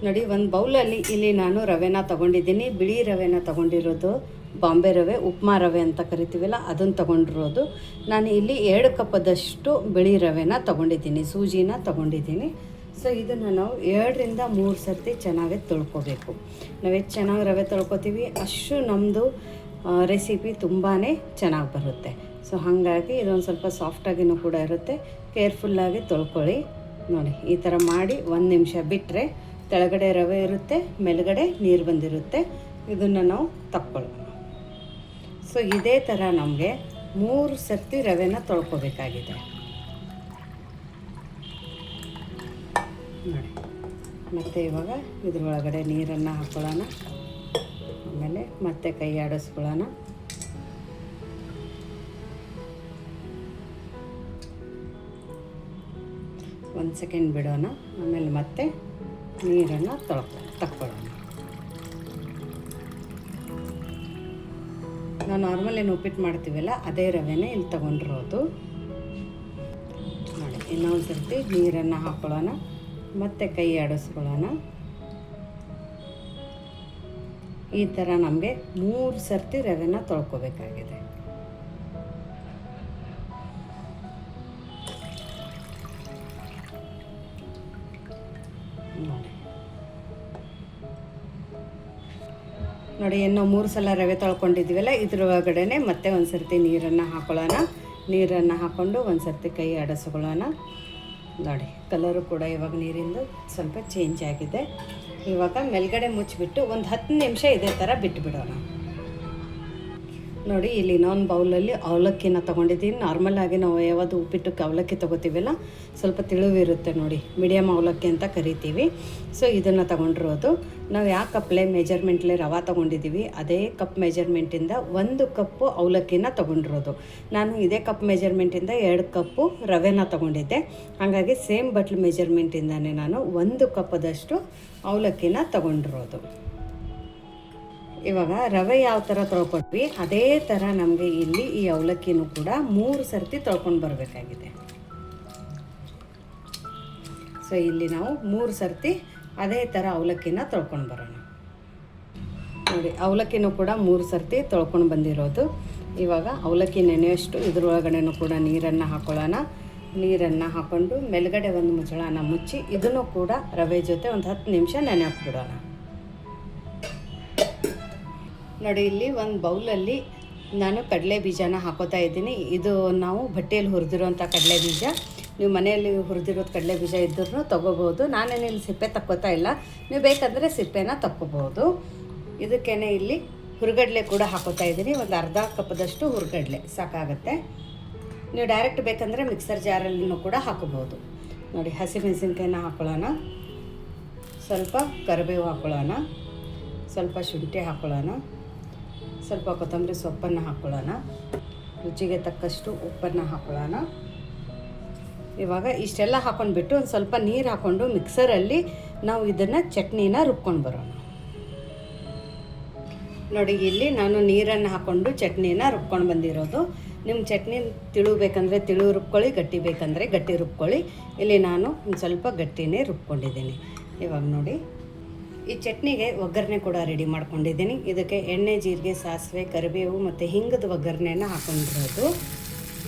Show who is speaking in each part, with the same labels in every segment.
Speaker 1: ನೋಡಿ, ಒಂದು ಬೌಲಲ್ಲಿ ಇಲ್ಲಿ ನಾನು ರವೆನ ತೊಗೊಂಡಿದ್ದೀನಿ. ಬಿಳಿ ರವೆನ ತೊಗೊಂಡಿರೋದು, ಬಾಂಬೆ ರವೆ, ಉಪ್ಮಾ ರವೆ ಅಂತ ಕರಿತೀವಲ್ಲ ಅದನ್ನು ತೊಗೊಂಡಿರೋದು. ನಾನು ಇಲ್ಲಿ 2 ಕಪ್ಪದಷ್ಟು ಬಿಳಿ ರವೆನ ತೊಗೊಂಡಿದ್ದೀನಿ, ಸೂಜಿನ ತೊಗೊಂಡಿದ್ದೀನಿ. ಸೊ ಇದನ್ನು ನಾವು 2ರಿಂದ 3 ಸರ್ತಿ ಚೆನ್ನಾಗಿ ತೊಳ್ಕೊಬೇಕು. ನಾವು ಎಷ್ಟು ಚೆನ್ನಾಗಿ ರವೆ ತೊಳ್ಕೊತೀವಿ ಅಷ್ಟು ನಮ್ಮದು ರೆಸಿಪಿ ತುಂಬಾ ಚೆನ್ನಾಗಿ ಬರುತ್ತೆ. ಸೊ ಹಾಗಾಗಿ ಇದೊಂದು ಸ್ವಲ್ಪ ಸಾಫ್ಟಾಗಿನೂ ಕೂಡ ಇರುತ್ತೆ. ಕೇರ್ಫುಲ್ಲಾಗಿ ತೊಳ್ಕೊಳ್ಳಿ. ನೋಡಿ, ಈ ಥರ ಮಾಡಿ 1 ನಿಮಿಷ ಬಿಟ್ಟರೆ ಕೆಳಗಡೆ ರವೆ ಇರುತ್ತೆ, ಮೇಲ್ಗಡೆ ನೀರು ಬಂದಿರುತ್ತೆ. ಇದನ್ನು ನಾವು ತಕ್ಕೊಳ್ಳೋಣ. ಸೊ ಇದೇ ಥರ ನಮಗೆ 3 ಸರ್ತಿ ರವೆನ ತೊಳ್ಕೊಬೇಕಾಗಿದೆ. ನೋಡಿ, ಮತ್ತು ಇವಾಗ ಇದ್ರೊಳಗಡೆ ನೀರನ್ನು ಹಾಕ್ಕೊಳ್ಳೋಣ. ಆಮೇಲೆ ಮತ್ತೆ ಕೈ ಆಡಿಸ್ಕೊಳ್ಳೋಣ. ಒಂದು ಸೆಕೆಂಡ್ ಬಿಡೋಣ. ಆಮೇಲೆ ಮತ್ತೆ ನೀರನ್ನು ತಕ್ಕೊಳ್ಳೋಣ. ನಾವು ನಾರ್ಮಲ್ ಏನು ಉಪ್ಪಿಟ್ಟು ಮಾಡ್ತೀವಲ್ಲ ಅದೇ ರವೆನೇ ಇಲ್ಲಿ ತೊಗೊಂಡಿರೋದು. ನೋಡಿ, ಇನ್ನೊಂದು ಸರ್ತಿ ನೀರನ್ನು ಹಾಕ್ಕೊಳ್ಳೋಣ. ಮತ್ತೆ ಕೈ ಆಡಿಸ್ಕೊಳ್ಳೋಣ. ಈ ಥರ ನಮಗೆ 3 ಸರ್ತಿ ರವೆನ ತೊಳ್ಕೊಬೇಕಾಗಿದೆ. ನೋಡಿ, ಇನ್ನೂ 3 ಸಲ ರವೆ ತೊಳ್ಕೊಂಡಿದ್ದೀವಲ್ಲ ಇದ್ರೊಳಗಡೆ ಮತ್ತೆ ಒಂದು ಸರ್ತಿ ನೀರನ್ನು ಹಾಕ್ಕೊಳ್ಳೋಣ. ನೀರನ್ನು ಹಾಕ್ಕೊಂಡು ಒಂದು ಸರ್ತಿ ಕೈ ಆಡಿಸ್ಕೊಳ್ಳೋಣ. ನೋಡಿ, ಕಲರು ಕೂಡ ಇವಾಗ ನೀರಿಂದು ಸ್ವಲ್ಪ ಚೇಂಜ್ ಆಗಿದೆ. ಇವಾಗ ಮೇಲ್ಗಡೆ ಮುಚ್ಚಿಬಿಟ್ಟು ಒಂದು 10 ನಿಮಿಷ ಇದೇ ಥರ ಬಿಟ್ಟುಬಿಡೋಣ. ನೋಡಿ, ಇಲ್ಲಿ ಇನ್ನೊಂದು ಬೌಲಲ್ಲಿ ಅವಲಕ್ಕಿನ ತೊಗೊಂಡಿದ್ದೀನಿ. ನಾರ್ಮಲಾಗಿ ನಾವು ಯಾವುದು ಉಪ್ಪಿಟ್ಟಕ್ಕೆ ಅವಲಕ್ಕಿ ತೊಗೋತೀವಲ್ಲ ಸ್ವಲ್ಪ ತಿಳಿವಿರುತ್ತೆ ನೋಡಿ, ಮೀಡಿಯಮ್ ಅವಲಕ್ಕಿ ಅಂತ ಕರಿತೀವಿ. ಸೊ ಇದನ್ನು ತೊಗೊಂಡಿರೋದು. ನಾವು ಯಾವ ಕಪ್ಲೆ ಮೆಜರ್ಮೆಂಟ್ಲೆ ರವೆ ತೊಗೊಂಡಿದ್ದೀವಿ ಅದೇ ಕಪ್ ಮೆಜರ್ಮೆಂಟಿಂದ 1 ಕಪ್ಪು ಅವಲಕ್ಕಿನ ತೊಗೊಂಡಿರೋದು. ನಾನು ಇದೇ ಕಪ್ ಮೆಜರ್ಮೆಂಟಿಂದ 2 ಕಪ್ಪು ರವೆನ ತೊಗೊಂಡಿದ್ದೆ. ಹಾಗಾಗಿ ಸೇಮ್ ಬಟ್ಲು ಮೆಜರ್ಮೆಂಟಿಂದನೇ ನಾನು 1 ಕಪ್ಪದಷ್ಟು ಅವಲಕ್ಕಿನ ತೊಗೊಂಡಿರೋದು. ಇವಾಗ ರವೆ ಯಾವ ಥರ ತೊಳ್ಕೊಟ್ವಿ ಅದೇ ಥರ ನಮಗೆ ಇಲ್ಲಿ ಈ ಅವಲಕ್ಕಿನೂ ಕೂಡ 3 ಸರ್ತಿ ತೊಳ್ಕೊಂಡು ಬರಬೇಕಾಗಿದೆ. ಸೊ ಇಲ್ಲಿ ನಾವು 3 ಸರ್ತಿ ಅದೇ ಥರ ಅವಲಕ್ಕಿನ ತೊಳ್ಕೊಂಡು ಬರೋಣ. ನೋಡಿ, ಅವಲಕ್ಕಿನೂ ಕೂಡ 3 ಸರ್ತಿ ತೊಳ್ಕೊಂಡು ಬಂದಿರೋದು. ಇವಾಗ ಅವಲಕ್ಕಿ ನೆನೆಯಷ್ಟು ಇದ್ರೊಳಗಡೆನೂ ಕೂಡ ನೀರನ್ನು ಹಾಕ್ಕೊಳ್ಳೋಣ. ನೀರನ್ನು ಹಾಕ್ಕೊಂಡು ಮೇಲ್ಗಡೆ ಒಂದು ಮುಚ್ಚಳನ ಮುಚ್ಚಿ ಇದನ್ನು ಕೂಡ ರವೆ ಜೊತೆ ಒಂದು 10 ನಿಮಿಷ ನೆನೆ ಹಾಕ್ಬಿಡೋಣ. ನೋಡಿ, ಇಲ್ಲಿ ಒಂದು ಬೌಲಲ್ಲಿ ನಾನು ಕಡಲೆ ಬೀಜನ ಹಾಕೋತಾ ಇದ್ದೀನಿ. ಇದು ನಾವು ಬಟ್ಟೆಯಲ್ಲಿ ಹುರಿದಿರೋಂಥ ಕಡಲೆ ಬೀಜ. ನೀವು ಮನೆಯಲ್ಲಿ ಹುರಿದಿರೋದು ಕಡಲೆ ಬೀಜ ಇದ್ರೂ ತೊಗೋಬೋದು. ನಾನೇನಿಲ್ಲಿ ಸಿಪ್ಪೆ ತಕ್ಕೋತಾ ಇಲ್ಲ, ನೀವು ಬೇಕಂದರೆ ಸಿಪ್ಪೆನ ತಕ್ಕೋಬೋದು. ಇದಕ್ಕೇನೆ ಇಲ್ಲಿ ಹುರುಗಡ್ಲೆ ಕೂಡ ಹಾಕೋತಾ ಇದ್ದೀನಿ. ಒಂದು ಅರ್ಧ ಕಪ್ಪದಷ್ಟು ಹುರುಗಡ್ಲೆ ಸಾಕಾಗುತ್ತೆ. ನೀವು ಡೈರೆಕ್ಟ್ ಬೇಕಂದರೆ ಮಿಕ್ಸರ್ ಜಾರಲ್ಲಿನೂ ಕೂಡ ಹಾಕೋಬೋದು. ನೋಡಿ, ಹಸಿಮೆಣಸಿನ್ಕಾಯಿನ ಹಾಕ್ಕೊಳ್ಳೋಣ. ಸ್ವಲ್ಪ ಕರಿಬೇವು ಹಾಕ್ಕೊಳ್ಳೋಣ. ಸ್ವಲ್ಪ ಶುಂಠಿ ಹಾಕ್ಕೊಳ್ಳೋಣ. ಸ್ವಲ್ಪ ಕೊತ್ತಂಬರಿ ಸೊಪ್ಪನ್ನು ಹಾಕ್ಕೊಳ್ಳೋಣ. ರುಚಿಗೆ ತಕ್ಕಷ್ಟು ಉಪ್ಪನ್ನು ಹಾಕ್ಕೊಳ್ಳೋಣ. ಇವಾಗ ಇಷ್ಟೆಲ್ಲ ಹಾಕ್ಕೊಂಡ್ಬಿಟ್ಟು ಒಂದು ಸ್ವಲ್ಪ ನೀರು ಹಾಕ್ಕೊಂಡು ಮಿಕ್ಸರಲ್ಲಿ ನಾವು ಇದನ್ನು ಚಟ್ನಿನ ರುಬ್ಕೊಂಡು ಬರೋಣ. ನೋಡಿ, ಇಲ್ಲಿ ನಾನು ನೀರನ್ನು ಹಾಕ್ಕೊಂಡು ಚಟ್ನಿನ ರುಬ್ಕೊಂಡು ಬಂದಿರೋದು. ನಿಮ್ಮ ಚಟ್ನಿ ತಿಳು ಬೇಕಂದರೆ ತಿಳು ರುಬ್ಕೊಳ್ಳಿ, ಗಟ್ಟಿ ಬೇಕಂದರೆ ಗಟ್ಟಿ ರುಬ್ಕೊಳ್ಳಿ. ಇಲ್ಲಿ ನಾನು ಒಂದು ಸ್ವಲ್ಪ ಗಟ್ಟಿನೇ ರುಬ್ಕೊಂಡಿದ್ದೀನಿ. ಇವಾಗ ನೋಡಿ, ಈ ಚಟ್ನಿಗೆ ಒಗ್ಗರಣೆ ಕೂಡ ರೆಡಿ ಮಾಡ್ಕೊಂಡಿದ್ದೀನಿ. ಇದಕ್ಕೆ ಎಣ್ಣೆ, ಜೀರಿಗೆ, ಸಾಸಿವೆ, ಕರಿಬೇವು ಮತ್ತು ಹಿಂಗದ ಒಗ್ಗರಣೆನ ಹಾಕೊಂಡಿರೋದು.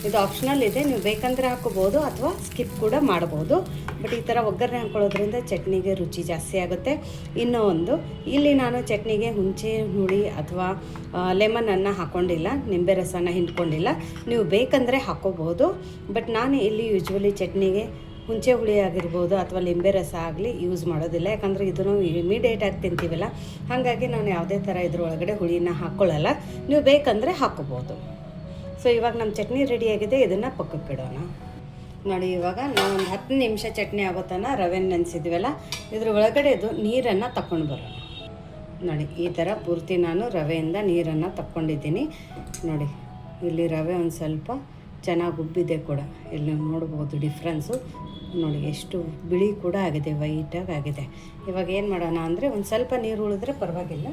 Speaker 1: ಇದು ಆಪ್ಷನಲ್ ಇದೆ, ನೀವು ಬೇಕಂದರೆ ಹಾಕೋಬೋದು ಅಥವಾ ಸ್ಕಿಪ್ ಕೂಡ ಮಾಡ್ಬೋದು. ಬಟ್ ಈ ಥರ ಒಗ್ಗರಣೆ ಹಾಕ್ಕೊಳ್ಳೋದ್ರಿಂದ ಚಟ್ನಿಗೆ ರುಚಿ ಜಾಸ್ತಿ ಆಗುತ್ತೆ. ಇನ್ನೂ ಒಂದು, ಇಲ್ಲಿ ನಾನು ಚಟ್ನಿಗೆ ಹುಣಸೆ ಹುಳಿ ಅಥವಾ ಲೆಮನನ್ನು ಹಾಕ್ಕೊಂಡಿಲ್ಲ, ನಿಂಬೆ ರಸನ ಹಿಂಡ್ಕೊಂಡಿಲ್ಲ. ನೀವು ಬೇಕಂದರೆ ಹಾಕ್ಕೋಬೋದು. ಬಟ್ ನಾನು ಇಲ್ಲಿ ಯೂಶ್ವಲಿ ಚಟ್ನಿಗೆ ಹುಣಸೆ ಹುಳಿ ಆಗಿರ್ಬೋದು ಅಥವಾ ಲಿಂಬೆ ರಸ ಆಗಲಿ ಯೂಸ್ ಮಾಡೋದಿಲ್ಲ. ಯಾಕಂದರೆ ಇದನ್ನು ಇಮಿಡಿಯೇಟಾಗಿ ತಿಂತೀವಲ್ಲ, ಹಾಗಾಗಿ ನಾನು ಯಾವುದೇ ಥರ ಇದ್ರೊಳಗಡೆ ಹುಳಿನ ಹಾಕ್ಕೊಳ್ಳಲ್ಲ. ನೀವು ಬೇಕಂದರೆ ಹಾಕ್ಕೋಬೋದು. ಸೊ ಇವಾಗ ನಮ್ಮ ಚಟ್ನಿ ರೆಡಿಯಾಗಿದೆ. ಇದನ್ನು ಪಕ್ಕಕ್ಕೆ ಇಡೋಣ. ನೋಡಿ, ಇವಾಗ ನಾವು ಒಂದು 10 ನಿಮಿಷ ಚಟ್ನಿ ಆಗೋ ತನಕ ರವೆ ನೆನೆಸಿದ್ವಲ್ಲ ಇದ್ರ ಒಳಗಡೆದು ನೀರನ್ನು ತಗೊಂಡು ಬರೋಣ. ನೋಡಿ, ಈ ಥರ ಪೂರ್ತಿ ನಾನು ರವೆಯಿಂದ ನೀರನ್ನು ತಕ್ಕೊಂಡಿದ್ದೀನಿ. ನೋಡಿ, ಇಲ್ಲಿ ರವೆ ಒಂದು ಸ್ವಲ್ಪ ಚೆನ್ನಾಗಿ ಉಬ್ಬಿದೆ ಕೂಡ, ಇಲ್ಲಿ ನೋಡ್ಬೋದು ಡಿಫ್ರೆನ್ಸು. ನೋಡಿ, ಎಷ್ಟು ಬಿಳಿ ಕೂಡ ಆಗಿದೆ, ವೈಟಾಗಿ ಆಗಿದೆ. ಇವಾಗ ಏನು ಮಾಡೋಣ ಅಂದರೆ ಒಂದು ಸ್ವಲ್ಪ ನೀರು ಉಳಿದ್ರೆ ಪರವಾಗಿಲ್ಲ.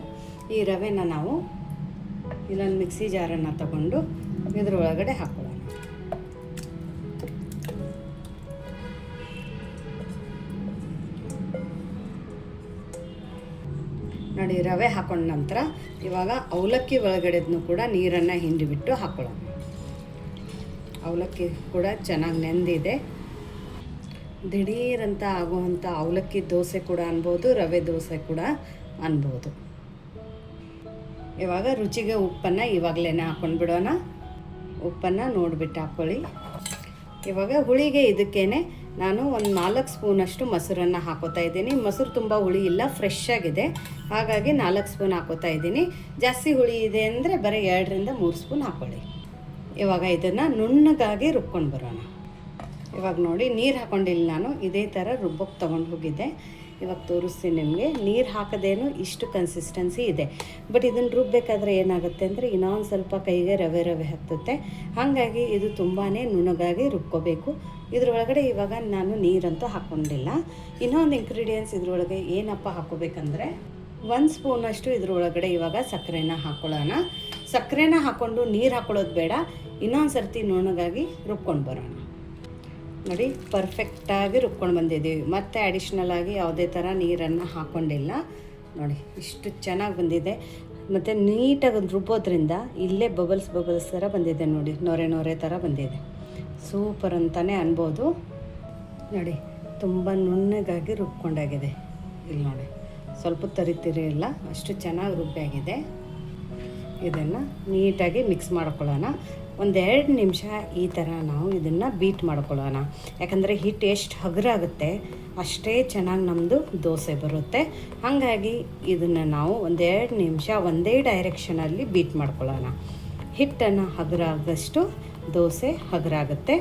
Speaker 1: ಈ ರವೆನ ನಾವು ಇಲ್ಲೊಂದು ಮಿಕ್ಸಿ ಜಾರನ್ನು ತಗೊಂಡು ಇದ್ರೊಳಗಡೆ ಹಾಕ್ಕೊಳ್ಳೋಣ. ನೋಡಿ ರವೆ ಹಾಕೊಂಡ ನಂತರ ಇವಾಗ ಅವಲಕ್ಕಿ ಒಳಗಡೆದನ್ನು ಕೂಡ ನೀರನ್ನು ಹಿಂಡಿಬಿಟ್ಟು ಹಾಕೊಳ್ಳೋಣ. ಅವಲಕ್ಕಿ ಕೂಡ ಚೆನ್ನಾಗಿ ನೆಂದಿದೆ. ದಿಢೀರಂತ ಆಗುವಂಥ ಅವಲಕ್ಕಿ ದೋಸೆ ಕೂಡ ಅನ್ಬೋದು, ರವೆ ದೋಸೆ ಕೂಡ ಅನ್ಬೋದು. ಇವಾಗ ರುಚಿಗೆ ಉಪ್ಪನ್ನು ಇವಾಗಲೇ ಹಾಕ್ಕೊಂಡು ಬಿಡೋಣ. ಉಪ್ಪನ್ನು ನೋಡಿಬಿಟ್ಟು ಹಾಕ್ಕೊಳ್ಳಿ. ಇವಾಗ ಹುಳಿಗೆ ಇದಕ್ಕೇನೆ ನಾನು ಒಂದು 4 ಸ್ಪೂನಷ್ಟು ಮೊಸರನ್ನು ಹಾಕೋತಾ ಇದ್ದೀನಿ. ಮೊಸರು ತುಂಬ ಹುಳಿ ಇಲ್ಲ, ಫ್ರೆಶ್ ಆಗಿದೆ, ಹಾಗಾಗಿ 4 ಸ್ಪೂನ್ ಹಾಕೋತಾ ಇದ್ದೀನಿ. ಜಾಸ್ತಿ ಹುಳಿ ಇದೆ ಅಂದರೆ ಬರೀ 2ರಿಂದ 3 ಸ್ಪೂನ್ ಹಾಕ್ಕೊಳ್ಳಿ. ಇವಾಗ ಇದನ್ನು ನುಣ್ಣಗಾಗಿ ರುಬ್ಕೊಂಡು ಬರೋಣ. ಇವಾಗ ನೋಡಿ ನೀರು ಹಾಕ್ಕೊಂಡಿಲ್ಲ, ನಾನು ಇದೇ ಥರ ರುಬ್ಬಕ್ಕೆ ತೊಗೊಂಡು ಹೋಗಿದ್ದೆ. ಇವಾಗ ತೋರಿಸ್ತೀನಿ ನಿಮಗೆ. ನೀರು ಹಾಕೋದೇನು ಇಷ್ಟು ಕನ್ಸಿಸ್ಟೆನ್ಸಿ ಇದೆ. ಬಟ್ ಇದನ್ನು ರುಬ್ಬಬೇಕಾದ್ರೆ ಏನಾಗುತ್ತೆ ಅಂದರೆ ಇನ್ನೊಂದು ಸ್ವಲ್ಪ ಕೈಗೆ ರವೆ ರವೆ ಹತ್ತುತ್ತೆ. ಹಾಗಾಗಿ ಇದು ತುಂಬಾ ನುಣ್ಣಗಾಗಿ ರುಬ್ಕೋಬೇಕು. ಇದ್ರೊಳಗಡೆ ಇವಾಗ ನಾನು ನೀರಂತೂ ಹಾಕ್ಕೊಂಡಿಲ್ಲ. ಇನ್ನೊಂದು ಇಂಗ್ರೀಡಿಯೆಂಟ್ಸ್ ಇದ್ರೊಳಗೆ ಏನಪ್ಪ ಹಾಕ್ಕೋಬೇಕಂದ್ರೆ 1 ಸ್ಪೂನಷ್ಟು ಇದ್ರೊಳಗಡೆ ಇವಾಗ ಸಕ್ಕರೆನ ಹಾಕ್ಕೊಳ್ಳೋಣ. ಸಕ್ಕರೆನ ಹಾಕ್ಕೊಂಡು ನೀರು ಹಾಕ್ಕೊಳ್ಳೋದು ಬೇಡ, ಇನ್ನೊಂದು ಸರ್ತಿ ನುಣ್ಣಗಾಗಿ ರುಬ್ಕೊಂಡು ಬರೋಣ. ನೋಡಿ ಪರ್ಫೆಕ್ಟಾಗಿ ರುಬ್ಕೊಂಡು ಬಂದಿದ್ದೀವಿ. ಮತ್ತು ಅಡಿಷ್ನಲ್ ಆಗಿ ಯಾವುದೇ ಥರ ನೀರನ್ನು ಹಾಕ್ಕೊಂಡಿಲ್ಲ. ನೋಡಿ ಇಷ್ಟು ಚೆನ್ನಾಗಿ ಬಂದಿದೆ. ಮತ್ತು ನೀಟಾಗಿ ರುಬ್ಬೋದ್ರಿಂದ ಇಲ್ಲೇ ಬಬಲ್ಸ್ ಥರ ಬಂದಿದೆ. ನೋಡಿ ನೊರೆ ಥರ ಬಂದಿದೆ. ಸೂಪರ್ ಅಂತಲೇ ಅನ್ಬೋದು. ನೋಡಿ ತುಂಬ ನುಣ್ಣಗಾಗಿ ರುಬ್ಕೊಂಡಾಗಿದೆ. ಇಲ್ಲಿ ನೋಡಿ ಸ್ವಲ್ಪ ತರಿತಿರಿ ಇಲ್ಲ, ಅಷ್ಟು ಚೆನ್ನಾಗಿ ರುಬ್ಬಿಯಾಗಿದೆ. ಇದನ್ನು ನೀಟಾಗಿ ಮಿಕ್ಸ್ ಮಾಡ್ಕೊಳ್ಳೋಣ. 1-2 ನಿಮಿಷ ಈ ಥರ ನಾವು ಇದನ್ನು ಬೀಟ್ ಮಾಡ್ಕೊಳ್ಳೋಣ. ಯಾಕಂದರೆ ಹಿಟ್ಟು ಎಷ್ಟು ಹಗುರಾಗುತ್ತೆ ಅಷ್ಟೇ ಚೆನ್ನಾಗಿ ನಮ್ಮದು ದೋಸೆ ಬರುತ್ತೆ. ಹಾಗಾಗಿ ಇದನ್ನು ನಾವು 1-2 ನಿಮಿಷ ಒಂದೇ ಡೈರೆಕ್ಷನಲ್ಲಿ ಬೀಟ್ ಮಾಡ್ಕೊಳ್ಳೋಣ. ಹಿಟ್ಟನ್ನು ಹಗುರಾಗಷ್ಟು ದೋಸೆ ಹಗುರಾಗುತ್ತೆ.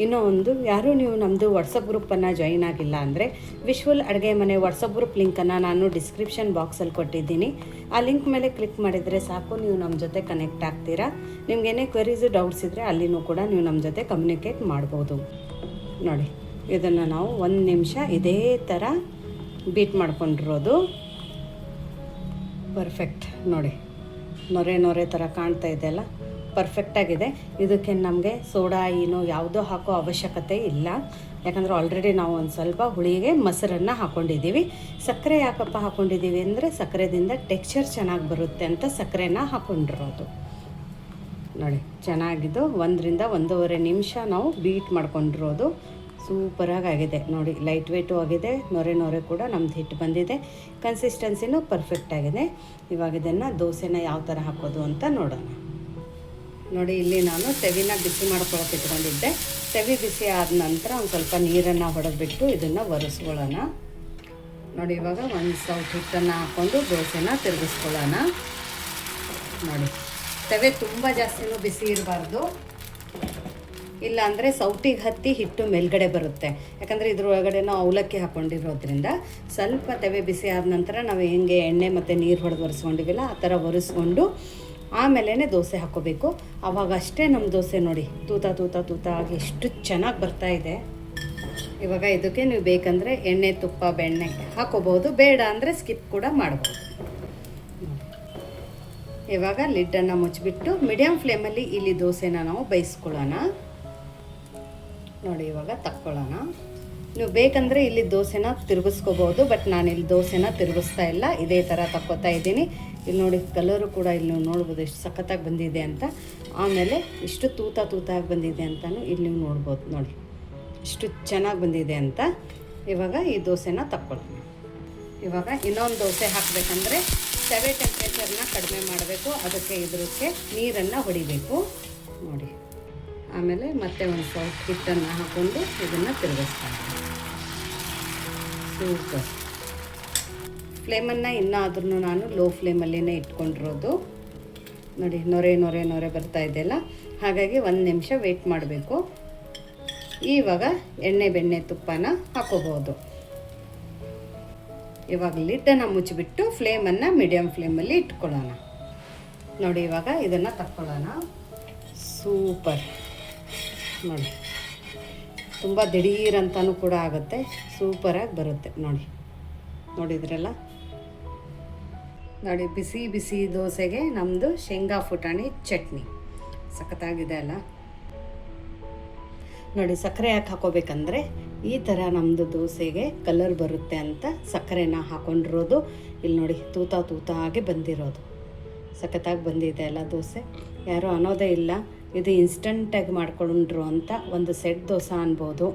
Speaker 1: ಇನ್ನೂ ಒಂದು, ಯಾರೂ ನೀವು ನಮ್ಮದು ವಾಟ್ಸಪ್ ಗ್ರೂಪನ್ನು ಜಾಯಿನ್ ಆಗಿಲ್ಲ ಅಂದರೆ ವಿಶ್ವಲ್ ಅಡುಗೆ ಮನೆ ವಾಟ್ಸಪ್ ಗ್ರೂಪ್ ಲಿಂಕನ್ನು ನಾನು ಡಿಸ್ಕ್ರಿಪ್ಷನ್ ಬಾಕ್ಸಲ್ಲಿ ಕೊಟ್ಟಿದ್ದೀನಿ. ಆ ಲಿಂಕ್ ಮೇಲೆ ಕ್ಲಿಕ್ ಮಾಡಿದರೆ ಸಾಕು, ನೀವು ನಮ್ಮ ಜೊತೆ ಕನೆಕ್ಟ್ ಆಗ್ತೀರಾ. ನಿಮಗೇನೇ ಕ್ವೆರೀಸು ಡೌಟ್ಸ್ ಇದ್ದರೆ ಅಲ್ಲಿನೂ ಕೂಡ ನೀವು ನಮ್ಮ ಜೊತೆ ಕಮ್ಯುನಿಕೇಟ್ ಮಾಡ್ಬೋದು. ನೋಡಿ ಇದನ್ನು ನಾವು 1 ನಿಮಿಷ ಇದೇ ಥರ ಬೀಟ್ ಮಾಡ್ಕೊಂಡಿರೋದು. ಪರ್ಫೆಕ್ಟ್. ನೋಡಿ ನೊರೆ ಥರ ಕಾಣ್ತಾ ಇದೆಯಲ್ಲ, ಪರ್ಫೆಕ್ಟಾಗಿದೆ. ಇದಕ್ಕೆ ನಮಗೆ ಸೋಡಾ ಏನೋ ಯಾವುದೋ ಹಾಕೋ ಅವಶ್ಯಕತೆ ಇಲ್ಲ. ಯಾಕಂದರೆ ಆಲ್ರೆಡಿ ನಾವು ಒಂದು ಸ್ವಲ್ಪ ಹುಳಿಗೆ ಮೊಸರನ್ನು ಹಾಕ್ಕೊಂಡಿದ್ದೀವಿ. ಸಕ್ಕರೆ ಯಾಕಪ್ಪ ಹಾಕ್ಕೊಂಡಿದ್ದೀವಿ ಅಂದರೆ ಸಕ್ಕರೆದಿಂದ ಟೆಕ್ಸ್ಚರ್ ಚೆನ್ನಾಗಿ ಬರುತ್ತೆ ಅಂತ ಸಕ್ಕರೆನ ಹಾಕ್ಕೊಂಡಿರೋದು. ನೋಡಿ ಚೆನ್ನಾಗಿದ್ದು 1ರಿಂದ 1.5 ನಿಮಿಷ ನಾವು ಬೀಟ್ ಮಾಡ್ಕೊಂಡಿರೋದು. ಸೂಪರಾಗಿ ಆಗಿದೆ. ನೋಡಿ ಲೈಟ್ ವೆಯ್ಟು ಆಗಿದೆ. ನೊರೆ ಕೂಡ ನಮ್ದು ಹಿಟ್ಟು ಬಂದಿದೆ. ಕನ್ಸಿಸ್ಟೆನ್ಸಿನೂ ಪರ್ಫೆಕ್ಟ್ ಆಗಿದೆ. ಇವಾಗ ಇದನ್ನು ದೋಸೆನ ಯಾವ ಥರ ಹಾಕೋದು ಅಂತ ನೋಡೋಣ. ನೋಡಿ ಇಲ್ಲಿ ನಾನು ತೆವಿನ ಬಿಸಿ ಮಾಡ್ಕೊಳಕ್ಕೆ ಇಟ್ಕೊಂಡಿದ್ದೆ. ತೆವಿ ಬಿಸಿ ಆದ ನಂತರ ಒಂದು ಸ್ವಲ್ಪ ನೀರನ್ನು ಹೊಡೆದ್ಬಿಟ್ಟು ಇದನ್ನು ಒರೆಸ್ಕೊಳ್ಳೋಣ. ನೋಡಿ ಇವಾಗ 1 ಸೌಟ್ ಹಿಟ್ಟನ್ನು ಹಾಕ್ಕೊಂಡು ದೋಸೆನ ತಿರುಗಿಸ್ಕೊಳ್ಳೋಣ. ನೋಡಿ ತೆವೆ ತುಂಬ ಜಾಸ್ತಿನೂ ಬಿಸಿ ಇರಬಾರ್ದು, ಇಲ್ಲಾಂದರೆ ಸೌಟಿಗೆ ಹತ್ತಿ ಹಿಟ್ಟು ಮೇಲ್ಗಡೆ ಬರುತ್ತೆ. ಯಾಕಂದರೆ ಇದ್ರೊಳಗಡೆ ನಾವು ಅವಲಕ್ಕಿ ಹಾಕ್ಕೊಂಡಿರೋದ್ರಿಂದ ಸ್ವಲ್ಪ ತೆವೆ ಬಿಸಿ ಆದ ನಂತರ ನಾವು ಹೆಂಗೆ ಎಣ್ಣೆ ಮತ್ತು ನೀರು ಹೊಡೆದು ಒರೆಸ್ಕೊಂಡಿವಿಲ್ಲ ಆ ಥರ ಒರೆಸ್ಕೊಂಡು ಆಮೇಲೆ ದೋಸೆ ಹಾಕ್ಕೋಬೇಕು. ಆವಾಗ ಅಷ್ಟೇ ನಮ್ಮ ದೋಸೆ ನೋಡಿ ತೂತ ಆಗಿ ಎಷ್ಟು ಚೆನ್ನಾಗಿ ಬರ್ತಾಯಿದೆ. ಇವಾಗ ಇದಕ್ಕೆ ನೀವು ಬೇಕಂದರೆ ಎಣ್ಣೆ ತುಪ್ಪ ಬೆಣ್ಣೆ ಹಾಕೋಬೋದು, ಬೇಡ ಅಂದರೆ ಸ್ಕಿಪ್ ಕೂಡ ಮಾಡ್ಬೋದು. ಇವಾಗ ಲಿಡ್ಡನ್ನು ಮುಚ್ಚಿಬಿಟ್ಟು ಮೀಡಿಯಮ್ ಫ್ಲೇಮಲ್ಲಿ ಇಲ್ಲಿ ದೋಸೆನ ನಾವು ಬೇಯಿಸ್ಕೊಳ್ಳೋಣ. ನೋಡಿ ಇವಾಗ ತಕ್ಕೊಳ್ಳೋಣ. ನೀವು ಬೇಕಂದರೆ ಇಲ್ಲಿ ದೋಸೆನ ತಿರುಗಿಸ್ಕೋಬೋದು, ಬಟ್ ನಾನಿಲ್ಲಿ ದೋಸೆನ ತಿರುಗಿಸ್ತಾ ಇಲ್ಲ, ಇದೇ ಥರ ತಕ್ಕೋತಾ ಇದ್ದೀನಿ. ಇಲ್ಲಿ ನೋಡಿ ಕಲರು ಕೂಡ ಇಲ್ಲಿ ನೀವು ನೋಡ್ಬೋದು ಎಷ್ಟು ಸಖತ್ತಾಗಿ ಬಂದಿದೆ ಅಂತ. ಆಮೇಲೆ ಇಷ್ಟು ತೂತಾಗಿ ಬಂದಿದೆ ಅಂತಲೂ ಇಲ್ಲಿ ನೀವು ನೋಡ್ಬೋದು. ನೋಡಿ ಇಷ್ಟು ಚೆನ್ನಾಗಿ ಬಂದಿದೆ ಅಂತ. ಇವಾಗ ಈ ದೋಸೆನ ತಕ್ಕೊಳ್ಳೋಣ. ಇವಾಗ ಇನ್ನೊಂದು ದೋಸೆ ಹಾಕಬೇಕಂದ್ರೆ ತವೆ ಟೆಂಪ್ರೇಚರ್ನ ಕಡಿಮೆ ಮಾಡಬೇಕು. ಅದಕ್ಕೆ ಇದಕ್ಕೆ ನೀರನ್ನು ಹೊಡಿಬೇಕು. ನೋಡಿ ಆಮೇಲೆ ಮತ್ತೆ ಒಂದು ಸ್ವಲ್ಪ ಹಿಟ್ಟನ್ನು ಹಾಕ್ಕೊಂಡು ಇದನ್ನು ತಿರುಗಿಸ್ತಾರೆ. ಸೂಪರ್. ಫ್ಲೇಮನ್ನು ಇನ್ನಾದ್ರೂ ನಾನು ಲೋ ಫ್ಲೇಮಲ್ಲೇ ಇಟ್ಕೊಂಡಿರೋದು. ನೋಡಿ ನೊರೆ ಬರ್ತಾ ಇದೆಯಲ್ಲ, ಹಾಗಾಗಿ 1 ನಿಮಿಷ ವೆಯ್ಟ್ ಮಾಡಬೇಕು. ಇವಾಗ ಎಣ್ಣೆ ಬೆಣ್ಣೆ ತುಪ್ಪನ ಹಾಕೋಬೋದು. ಇವಾಗ ಲಿಡ್ಡನ್ನು ಮುಚ್ಚಿಬಿಟ್ಟು ಫ್ಲೇಮನ್ನು ಮೀಡಿಯಮ್ ಫ್ಲೇಮಲ್ಲಿ ಇಟ್ಕೊಳ್ಳೋಣ. ನೋಡಿ ಇವಾಗ ಇದನ್ನು ತಕ್ಕೊಳ್ಳೋಣ. ಸೂಪರ್. ನೋಡಿ ತುಂಬ ದಿಢೀರಂತನೂ ಕೂಡ ಆಗುತ್ತೆ, ಸೂಪರಾಗಿ ಬರುತ್ತೆ. ನೋಡಿದ್ರಲ್ಲ. ನೋಡಿ ಬಿಸಿ ದೋಸೆಗೆ ನಮ್ಮದು ಶೇಂಗಾ ಪುಟಾಣಿ ಚಟ್ನಿ ಸಖತ್ತಾಗಿದೆ ಅಲ್ಲ. ನೋಡಿ ಸಕ್ಕರೆ ಯಾಕೆ ಹಾಕೋಬೇಕಂದ್ರೆ ಈ ಥರ ನಮ್ಮದು ದೋಸೆಗೆ ಕಲರ್ ಬರುತ್ತೆ ಅಂತ ಸಕ್ಕರೆನ ಹಾಕೊಂಡಿರೋದು. ಇಲ್ಲಿ ನೋಡಿ ತೂತ ಆಗಿ ಬಂದಿರೋದು, ಸಖತ್ತಾಗಿ ಬಂದಿದೆ ಎಲ್ಲ ದೋಸೆ. ಯಾರೂ ಅನ್ನೋದೇ ಇಲ್ಲ ಇದು ಇನ್ಸ್ಟಂಟಾಗಿ ಮಾಡ್ಕೊಂಡ್ರು ಅಂತ. ಒಂದು ಸೆಟ್ ದೋಸೆ ಅನ್ಬೋದು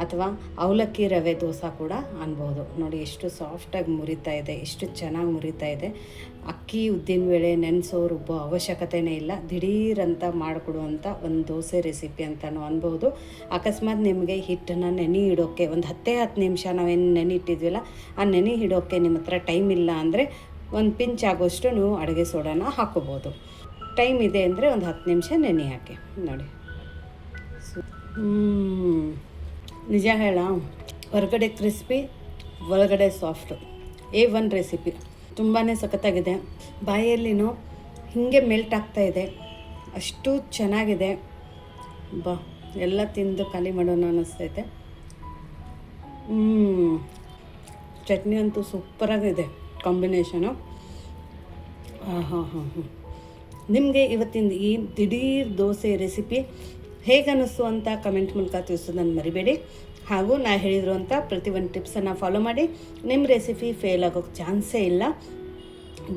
Speaker 1: ಅಥವಾ ಅವಲಕ್ಕಿ ರವೆ ದೋಸೆ ಕೂಡ ಅನ್ಬೋದು. ನೋಡಿ ಎಷ್ಟು ಸಾಫ್ಟಾಗಿ ಮುರಿತಾ ಇದೆ, ಎಷ್ಟು ಚೆನ್ನಾಗಿ ಮುರಿತಾ ಇದೆ. ಅಕ್ಕಿ ಉದ್ದಿನಬೇಳೆ ನೆನೆಸೋ ರುಬ್ಬೋ ಅವಶ್ಯಕತೆಯೇ ಇಲ್ಲ, ದಿಢೀರಂತ ಮಾಡಿಕೊಡುವಂಥ ಒಂದು ದೋಸೆ ರೆಸಿಪಿ ಅಂತಲೂ ಅನ್ಬೋದು. ಅಕಸ್ಮಾತ್ ನಿಮಗೆ ಹಿಟ್ಟನ್ನು ನೆನೆ ಇಡೋಕ್ಕೆ ಒಂದು 10 ನಿಮಿಷ ನಾವೇನು ನೆನೆ ಇಟ್ಟಿದ್ವಿಲ್ಲ, ಆ ನೆನೆ ಇಡೋಕ್ಕೆ ನಿಮ್ಮ ಹತ್ರ ಟೈಮ್ ಇಲ್ಲ ಅಂದರೆ ಒಂದು ಪಿಂಚ್ ಆಗೋಷ್ಟು ನೀವು ಅಡುಗೆ ಸೋಡಾನ ಹಾಕೋಬೋದು. ಟೈಮ್ ಇದೆ ಅಂದರೆ ಒಂದು 10 ನಿಮಿಷ ನೆನೆ ಹಾಕಿ ನೋಡಿ. ನಿಜ ಹೇಳ, ಹೊರಗಡೆ ಕ್ರಿಸ್ಪಿ ಒಳಗಡೆ ಸಾಫ್ಟು, A1 ರೆಸಿಪಿ. ತುಂಬಾ ಸಖತ್ತಾಗಿದೆ. ಬಾಯಲ್ಲಿನೂ ಹೀಗೆ ಮೆಲ್ಟ್ ಆಗ್ತಾಯಿದೆ, ಅಷ್ಟು ಚೆನ್ನಾಗಿದೆ. ಎಲ್ಲ ತಿಂದು ಖಾಲಿ ಮಾಡೋಣ ಅನ್ನಿಸ್ತೈತೆ. ಚಟ್ನಿ ಅಂತೂ ಸೂಪರಾಗಿದೆ ಕಾಂಬಿನೇಷನು. ನಿಮಗೆ ಇವತ್ತಿನ ಈ ದಿಢೀರ್ ದೋಸೆ ರೆಸಿಪಿ ಹೇಗೆ ಅನ್ನಿಸ್ತು ಅಂತ ಕಮೆಂಟ್ ಮೂಲಕ ತಿಳಿಸೋದನ್ನು ಮರಿಬೇಡಿ. ಹಾಗೂ ನಾ ಹೇಳಿರುವಂಥ ಪ್ರತಿ ಒಂದು ಟಿಪ್ಸನ್ನು ಫಾಲೋ ಮಾಡಿ. ನಿಮ್ಮ ರೆಸಿಪಿ ಫೇಲ್ ಆಗೋಕ್ಕೆ ಚಾನ್ಸೇ ಇಲ್ಲ,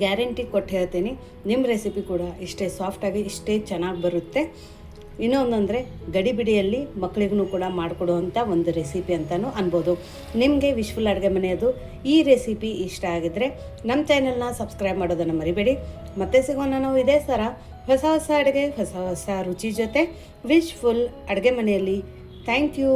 Speaker 1: ಗ್ಯಾರಂಟಿ ಕೊಟ್ಟು ಹೇಳ್ತೀನಿ. ನಿಮ್ಮ ರೆಸಿಪಿ ಕೂಡ ಇಷ್ಟೇ ಸಾಫ್ಟಾಗಿ ಇಷ್ಟೇ ಚೆನ್ನಾಗಿ ಬರುತ್ತೆ. ಇನ್ನೊಂದಂದರೆ ಗಡಿಬಿಡಿಯಲ್ಲಿ ಮಕ್ಕಳಿಗೂ ಕೂಡ ಮಾಡಿಕೊಡುವಂಥ ಒಂದು ರೆಸಿಪಿ ಅಂತಲೂ ಅನ್ಬೋದು. ನಿಮಗೆ ವಿಶ್ಫುಲ್ ಅಡುಗೆ ಮನೆಯದು ಈ ರೆಸಿಪಿ ಇಷ್ಟ ಆಗಿದ್ದರೆ ನಮ್ಮ ಚಾನೆಲ್ನ ಸಬ್ಸ್ಕ್ರೈಬ್ ಮಾಡೋದನ್ನು ಮರಿಬೇಡಿ. ಮತ್ತೆ ಸಿಗೋಣ ನಾವು ಇದೇ ಥರ ಹೊಸ ಅಡುಗೆ ಹೊಸ ರುಚಿ ಜೊತೆ ವಿಶ್ಫುಲ್ ಅಡುಗೆ ಮನೆಯಲ್ಲಿ. Thank you.